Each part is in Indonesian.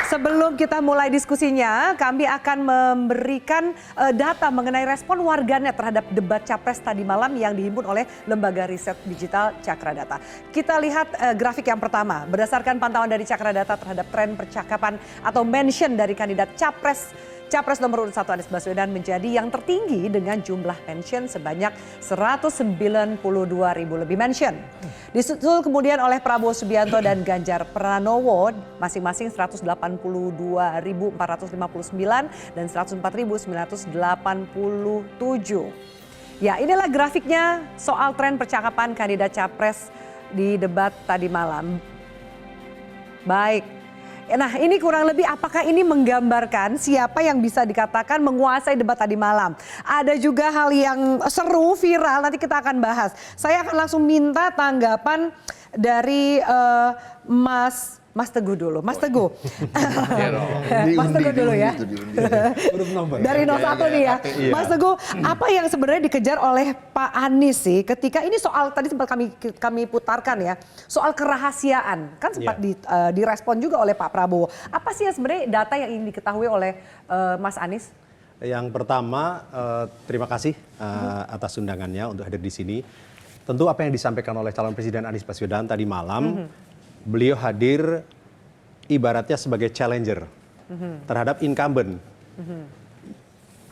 Sebelum kita mulai diskusinya, kami akan memberikan data mengenai respon warganet terhadap debat Capres tadi malam yang dihimpun oleh Lembaga Riset Digital Cakradata. Kita lihat grafik yang pertama. Berdasarkan pantauan dari Cakradata terhadap tren percakapan atau mention dari kandidat Capres nomor urut 1 Anies Baswedan menjadi yang tertinggi dengan jumlah mention sebanyak 192.000 lebih mention. Disusul kemudian oleh Prabowo Subianto dan Ganjar Pranowo masing-masing 182.459 dan 104.987. Ya, inilah grafiknya soal tren percakapan kandidat Capres di debat tadi malam. Baik. Nah, ini kurang lebih apakah ini menggambarkan siapa yang bisa dikatakan menguasai debat tadi malam. Ada juga hal yang seru, viral, nanti kita akan bahas. Saya akan langsung minta tanggapan dari Mas Teguh dulu. Mas Teguh. Mas Teguh dulu ya. Dari 01 nih ya. Mas Teguh, apa yang sebenarnya dikejar oleh Pak Anies sih ketika ini soal tadi sempat kami putarkan ya, soal kerahasiaan. Kan sempat direspon juga oleh Pak Prabowo. Apa sih yang sebenarnya data yang ingin diketahui oleh Mas Anies? Yang pertama, terima kasih atas undangannya untuk hadir di sini. Tentu apa yang disampaikan oleh calon presiden Anies Baswedan tadi malam, beliau hadir ibaratnya sebagai challenger terhadap incumbent.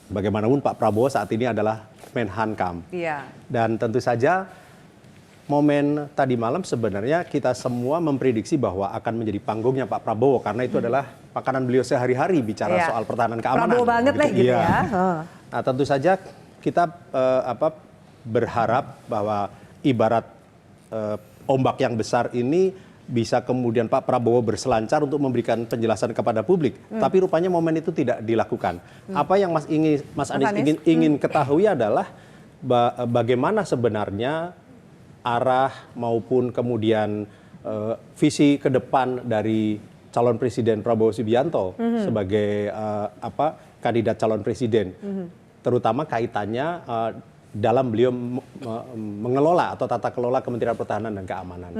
Bagaimanapun Pak Prabowo saat ini adalah Menhankam. Dan tentu saja momen tadi malam sebenarnya kita semua memprediksi bahwa akan menjadi panggungnya Pak Prabowo. Karena itu adalah makanan beliau sehari-hari bicara soal pertahanan keamanan. Prabowo banget lah gitu ya. Nah, tentu saja kita berharap bahwa ibarat ombak yang besar ini bisa kemudian Pak Prabowo berselancar untuk memberikan penjelasan kepada publik. Tapi rupanya momen itu tidak dilakukan. Apa yang Mas Anies ingin ketahui adalah bagaimana sebenarnya arah maupun kemudian visi ke depan dari calon presiden Prabowo Subianto sebagai kandidat calon presiden. Terutama kaitannya dalam beliau mengelola atau tata kelola Kementerian Pertahanan dan Keamanan.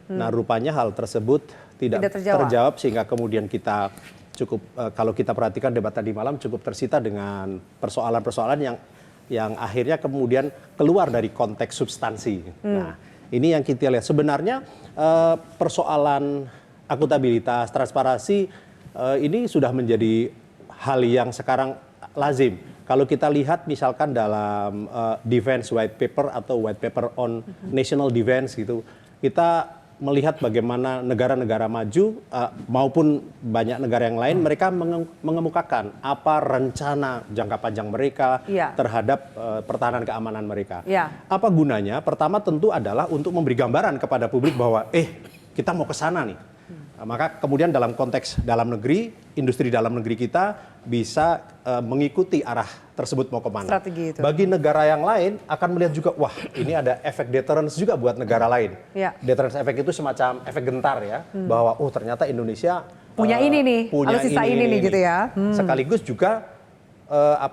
Nah, rupanya hal tersebut tidak terjawab sehingga kemudian kita cukup kalau kita perhatikan debat tadi malam cukup tersita dengan persoalan-persoalan yang akhirnya kemudian keluar dari konteks substansi. Nah, ini yang kita lihat sebenarnya persoalan akuntabilitas, transparansi ini sudah menjadi hal yang sekarang lazim. Kalau kita lihat misalkan dalam defense white paper atau white paper on national defense gitu, kita melihat bagaimana negara-negara maju maupun banyak negara yang lain mereka mengemukakan apa rencana jangka panjang mereka terhadap pertahanan keamanan mereka. Apa gunanya? Pertama tentu adalah untuk memberi gambaran kepada publik bahwa kita mau ke sana nih. Maka kemudian dalam konteks dalam negeri, industri dalam negeri kita bisa mengikuti arah tersebut mau kemana. Strategi itu. Bagi negara yang lain akan melihat juga, wah ini ada efek deterrence juga buat negara lain. Deterrence efek itu semacam efek gentar ya, bahwa ternyata Indonesia punya ini nih, punya sisa ini nih gitu ya. Sekaligus juga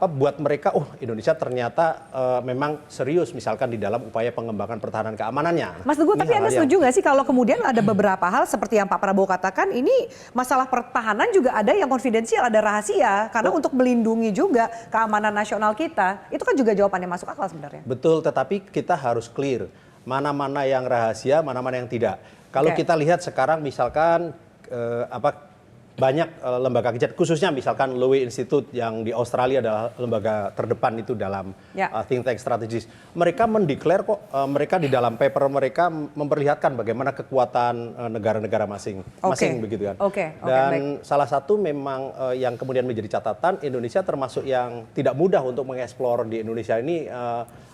buat mereka, Indonesia ternyata memang serius misalkan di dalam upaya pengembangan pertahanan keamanannya. Mas Teguh, tapi Anda setuju nggak sih kalau kemudian ada beberapa hal seperti yang Pak Prabowo katakan, ini masalah pertahanan juga ada yang konfidensial, ada rahasia, karena untuk melindungi juga keamanan nasional kita, itu kan juga jawabannya masuk akal sebenarnya. Betul, tetapi kita harus clear, mana-mana yang rahasia, mana-mana yang tidak. Kalau kita lihat sekarang misalkan banyak lembaga riset, khususnya misalkan Lowy Institute yang di Australia adalah lembaga terdepan itu dalam think tank strategis. Mereka mendeklar kok, mereka di dalam paper mereka memperlihatkan bagaimana kekuatan negara-negara masing begitu kan. Dan salah satu memang yang kemudian menjadi catatan, Indonesia termasuk yang tidak mudah untuk mengeksplor di Indonesia ini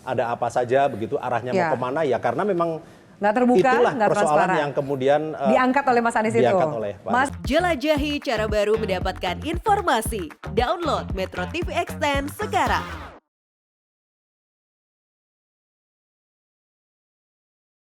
ada apa saja begitu, arahnya mau kemana ya, karena memang nggak terbuka, itulah nggak persoalan transparan. yang kemudian diangkat oleh Mas Anies itu. Mas, jelajahi cara baru mendapatkan informasi. Download Metro TV Extend sekarang.